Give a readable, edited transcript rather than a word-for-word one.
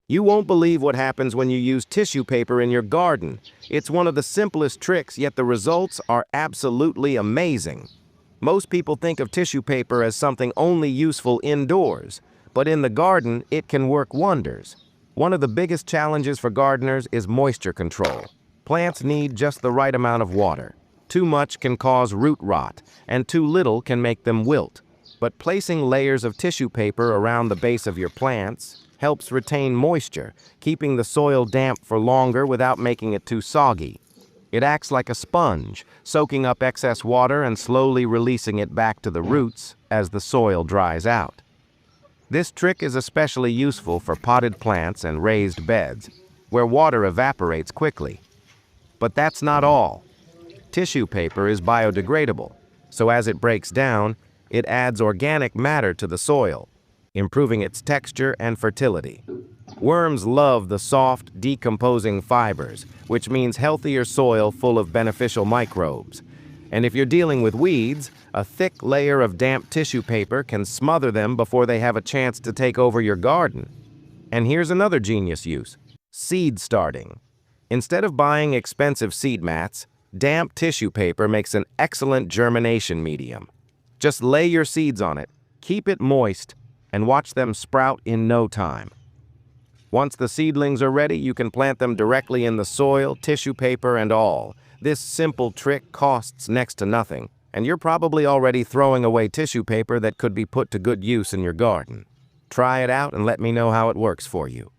You won't believe what happens when you use tissue paper in your garden. It's one of the simplest tricks, yet the results are absolutely amazing. Most people think of tissue paper as something only useful indoors, but in the garden, it can work wonders. One of the biggest challenges for gardeners is moisture control. Plants need just the right amount of water. Too much can cause root rot, and too little can make them wilt. But placing layers of tissue paper around the base of your plants helps retain moisture, keeping the soil damp for longer without making it too soggy. It acts like a sponge, soaking up excess water and slowly releasing it back to the roots as the soil dries out. This trick is especially useful for potted plants and raised beds, where water evaporates quickly. But that's not all. Tissue paper is biodegradable, so as it breaks down, it adds organic matter to the soil, improving its texture and fertility. Worms love the soft, decomposing fibers, which means healthier soil full of beneficial microbes. And if you're dealing with weeds, a thick layer of damp tissue paper can smother them before they have a chance to take over your garden. And here's another genius use: seed starting. Instead of buying expensive seed mats, damp tissue paper makes an excellent germination medium. Just lay your seeds on it, keep it moist, and watch them sprout in no time. Once the seedlings are ready, you can plant them directly in the soil, tissue paper and all. This simple trick costs next to nothing, and you're probably already throwing away tissue paper that could be put to good use in your garden. Try it out and let me know how it works for you.